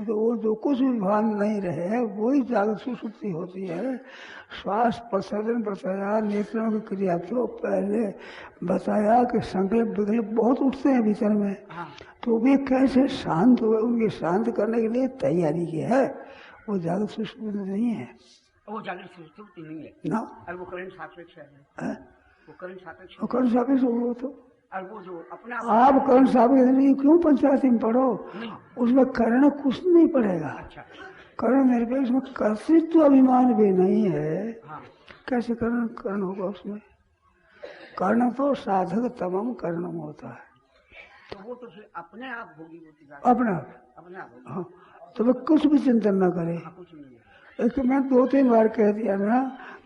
तो वो जो कुछ भी भान नहीं रहे वही जागृत सुषुप्ति होती है। श्वास प्रसरण बताया, नेत्रों की क्रिया तो पहले बताया कि संकल्प विकल्प बहुत उठते हैं भीतर में, तो वे कैसे शांत हुए, उनके शांत करने के लिए तैयारी की है, वो जागृत सुषुप्ति नहीं है। वो जागृत सुषुप्ति नहीं है ना, और वो करण सापेक्ष है, वो करण सापेक्ष, कर्ण सापेक्ष हो तो और वो जो अपना आप कर्ण सापेक्ष नहीं क्यों पंचायती में पढ़ो, उसमें कर्ण कुछ नहीं पड़ेगा। अच्छा, कर्ण निरपेक्ष में कर्तृत्व अभिमान भी नहीं है। हाँ, कैसे कर्ण कर्ण होगा उसमें? कर्ण तो साधक तमाम कर्णम होता है, तो वो तो फिर अपने आप होगी वो अपना अपने आप होगी। हाँ, तो वह कुछ भी चिंतन न करे। हाँ, कुछ नहीं है। एक मैं 2-3 बार कह दिया ना,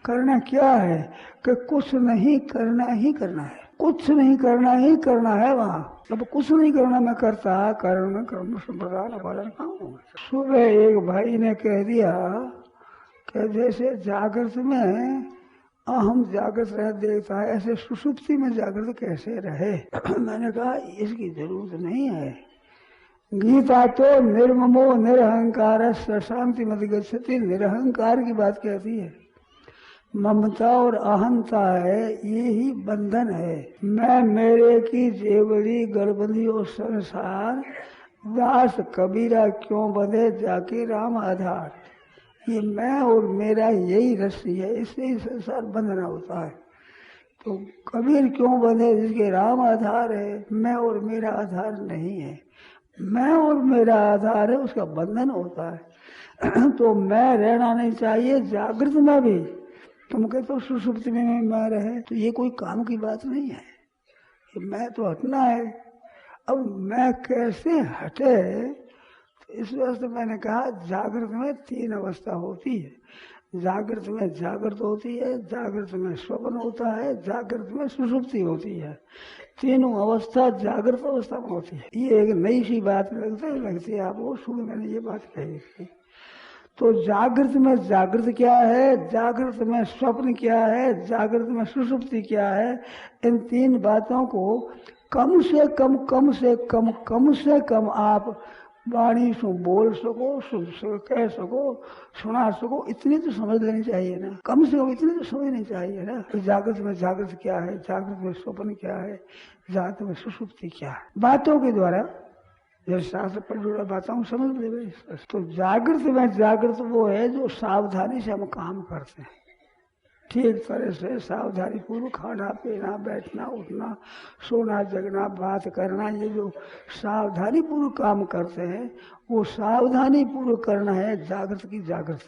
करना क्या है कि कुछ नहीं करना ही करना है, कुछ नहीं करना ही करना है वहाँ। अब कुछ नहीं करना मैं करता, कारण में कर्म संप्रदान पालन खाऊं। सुबह एक भाई ने कह दिया कि जैसे जागृत में अहम जागृत रह देता है, ऐसे सुषुप्ति में जागृत कैसे रहे। मैंने कहा इसकी जरूरत नहीं है। गीता तो निर्ममो निरहंकार शांति मत गच्छति, निरहंकार की बात कहती है। ममता और अहंता है, ये ही बंधन है। मैं मेरे की जेवड़ी गड़बड़ी और संसार, दास कबीरा क्यों बंधे जाके राम आधार। ये मैं और मेरा यही रस्सी है, इससे ही संसार बंधना होता है। तो कबीर क्यों बंधे जिसके राम आधार है, मैं और मेरा आधार नहीं है। मैं और मेरा आधार है, उसका बंधन होता है। तो मैं रहना नहीं चाहिए जागृत में भी। तुम कहते हो सुषुप्ति में मैं रहे, तो ये कोई काम की बात नहीं है, ये मैं तो हटना है। अब मैं कैसे हटे, तो इस वास्ते मैंने कहा जागृत में 3 अवस्था होती है। जागृत में जागृत होती है, जागृत में स्वप्न होता है, जागृत में सुषुप्ति होती है। तीनों अवस्था जागृत अवस्था में होती है। ये एक नई सी बात लगती है आपको, सुबह मैंने ये बात कही थी। तो जागृत में जागृत क्या है, जागृत में स्वप्न क्या है, जागृत में सुषुप्ति क्या है, इन 3 बातों को कम से कम आप वाणी से बोल सको, कह सको, सुना सको, इतनी तो समझ लेनी चाहिए ना। कम से कम इतनी तो समझनी चाहिए ना। तो जागृत में जागृत क्या है, जागृत में स्वप्न क्या है, जागृत में सुषुप्ति क्या है, बातों के द्वारा जब शास्त्र पर जुड़ा बातों समझ ले। तो जागृत में जागृत वो है जो सावधानी से हम काम करते हैं, ठीक तरह से सावधानी पूर्वक खाना पीना, बैठना, उठना, सोना, जगना, बात करना, ये जो सावधानी पूर्वक काम करते हैं वो सावधानी पूर्वक करना है जागृत की जागृत।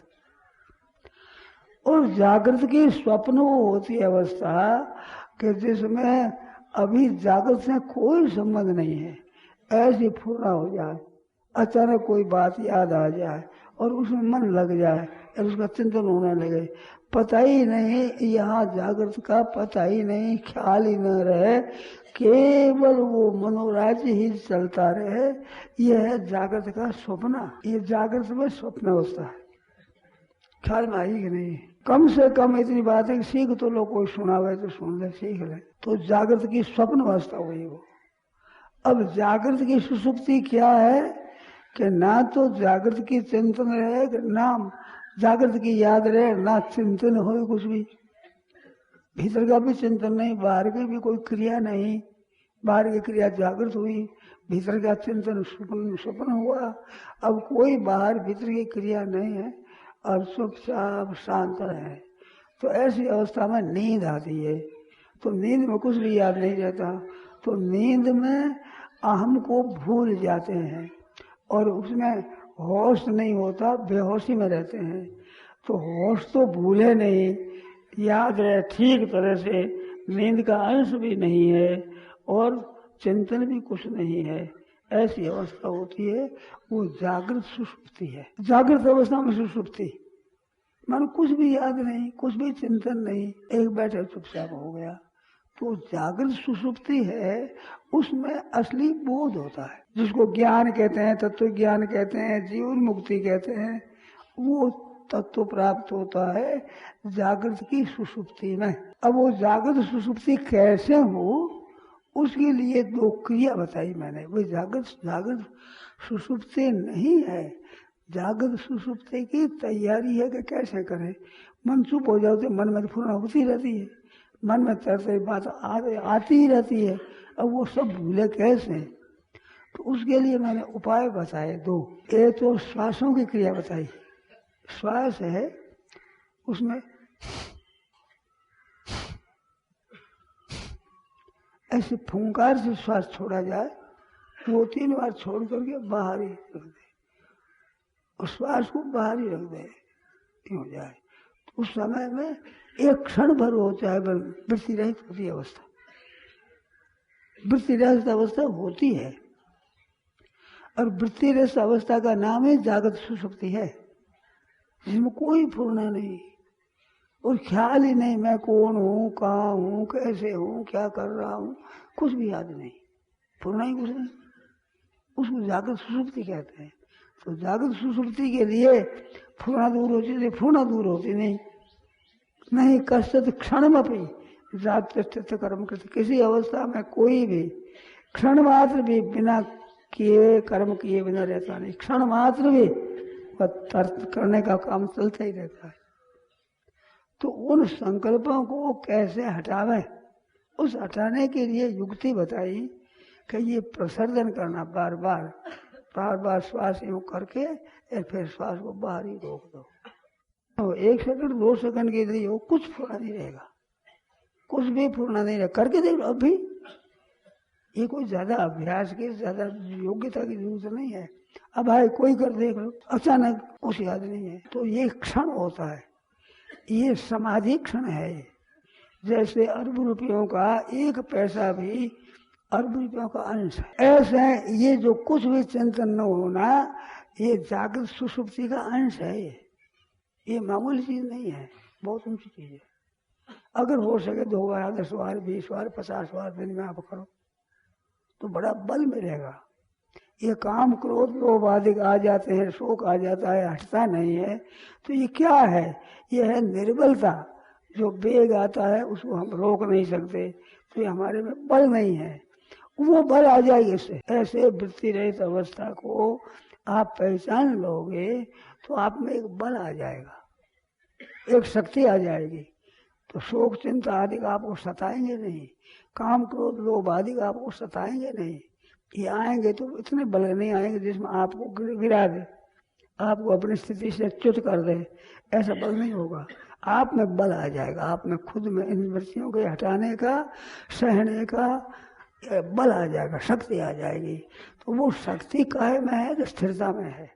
और जागृत की स्वप्न वो होती है अवस्था कि जिसमें अभी जागृत से कोई संबंध नहीं है, ऐसी फुर्रा हो जाए, अचानक कोई बात याद आ जाए और उसमें मन लग जाए और उसका चिंतन होने लगे, पता ही नहीं यहाँ जागृत का पता ही नहीं, ख्याल ही न रहे, केवल वो मनोराज्य ही चलता रहे, यह है जागृत का स्वप्न। ये जागृत में स्वप्न अवस्था है। ख्याल में आई कि नहीं? कम से कम इतनी बात है कि सीख तो लो, कोई सुना हुआ है तो सुन ले, सीख ले। तो जागृत की स्वप्न अवस्था हुई वो। अब जागृत की सुषुप्ति क्या है कि ना तो जागृत की चिंतन रहे, ना जागृत की याद रहे, ना चिंतन हो कुछ भी, भीतर का भी चिंतन नहीं, बाहर की भी कोई क्रिया नहीं। बाहर की क्रिया जागृत हुई, भीतर का चिंतन स्वप्न हुआ। अब कोई बाहर भीतर की क्रिया नहीं है और चुपचाप शांत है। तो ऐसी अवस्था में नींद आती है। तो नींद में कुछ भी याद नहीं रहता, तो नींद में अहम को भूल जाते हैं और उसमें होश नहीं होता, बेहोशी में रहते हैं। तो होश तो भूले नहीं, याद रहे ठीक तरह से, नींद का अंश भी नहीं है और चिंतन भी कुछ नहीं है, ऐसी अवस्था होती है, वो जागृत सुषुप्ति है। जागृत अवस्था में सुषुप्ति मानो कुछ भी याद नहीं, कुछ भी चिंतन नहीं, एक बैठे चुपचाप हो गया। तो जागृत सुषुप्ति है, उसमें असली बोध होता है, जिसको ज्ञान कहते हैं, तत्व ज्ञान कहते हैं, जीवन मुक्ति कहते हैं। वो तत्व प्राप्त होता है जागृत की सुषुप्ति में। अब वो जागृत सुषुप्ति कैसे हो, उसके लिए 2 क्रिया बताई मैंने। वो जागृत सुषुप्ति नहीं है, जागृत सुषुप्ति की तैयारी है कि कैसे करें। मन चुप हो जाओ तो मन में फुर्ना होती रहती है, मन में तरह बात आती ही रहती है। अब वो सब भूले कैसे? तो उसके लिए मैंने उपाय बताए दो। एक तो श्वासों की क्रिया बताई। श्वास है, उसमें ऐसे फुंकार से श्वास छोड़ा जाए, 2-3 बार छोड़ करके बाहर ही रख दे, और श्वास को बाहर ही रख दे, हो जाए। तो उस समय में एक क्षण भर हो चाहे वृत्ति रहित होती अवस्था, वृत्ति रहित अवस्था होती है। और वृत्ति रहित अवस्था का नाम ही जागृत सुषुप्ति है, जिसमें कोई फुर्ना नहीं और ख्याल ही नहीं मैं कौन हूँ, कहाँ हूँ, कैसे हूँ, क्या कर रहा हूँ, कुछ भी याद नहीं, फुर्ना ही कुछ नहीं। उसको जागृत सुषुप्ति कहते हैं। तो जागृत सुषुप्ति के लिए फुर्ना दूर होती थी, फुर्ना दूर होती नहीं कष्ट क्षण में जात कर्म करते। किसी अवस्था में कोई भी क्षण मात्र भी बिना किए कर्म किए बिना रहता नहीं, क्षण मात्र भी तर्क करने का काम चलता ही रहता है। तो उन संकल्पों को कैसे हटावे, उस हटाने के लिए युक्ति बताई कि ये प्रसर्जन करना, बार बार श्वास यूं करके और फिर श्वास को बाहर ही रोक दो। तो 1 सेकंड 2 सेकंड के लिए हो, कुछ फुर्ना नहीं रहेगा, कुछ भी फुर्ना नहीं रहेगा। करके देख लो अभी। ये कोई ज्यादा अभ्यास की, ज्यादा योग्यता की जरूरत नहीं है। अब भाई कोई कर देख लो, अचानक कुछ याद नहीं है, तो ये क्षण होता है, ये समाधि क्षण है। जैसे अरब रुपयों का 1 पैसा भी अरब रुपयों का अंश है, ऐसे ये जो कुछ भी चिंतन न होना, ये जागृत सुषुप्ति का अंश है। ये मामूली चीज नहीं है, बहुत ऊंची चीज है। अगर हो सके 2 बार 10 बार 20 बार 50 बार दिन में आप करो तो बड़ा बल मिलेगा। ये काम क्रोध लोभ आदि आ जाते हैं, शोक आ जाता है, हटता नहीं है, तो ये क्या है? ये है निर्बलता। जो वेग आता है उसको हम रोक नहीं सकते, तो ये हमारे में बल नहीं है, वो बल आ जाएगी इससे। ऐसे वृत्ति रहित अवस्था को आप पहचान लोगे तो आप में एक बल आ जाएगा, एक शक्ति आ जाएगी। तो शोक चिंता आदि का आपको सताएंगे नहीं, काम क्रोध लोभ आदि का आपको सताएंगे नहीं। ये आएंगे तो इतने बल नहीं आएंगे जिसमें आपको गिरा दे, आपको अपनी स्थिति से च्युत कर दे, ऐसा बल नहीं होगा। आप में बल आ जाएगा, आप में खुद में इन वृत्तियों को हटाने का, सहने का बल आ जाएगा, शक्ति आ जाएगी। तो वो शक्ति काहे में है? तो स्थिरता में है।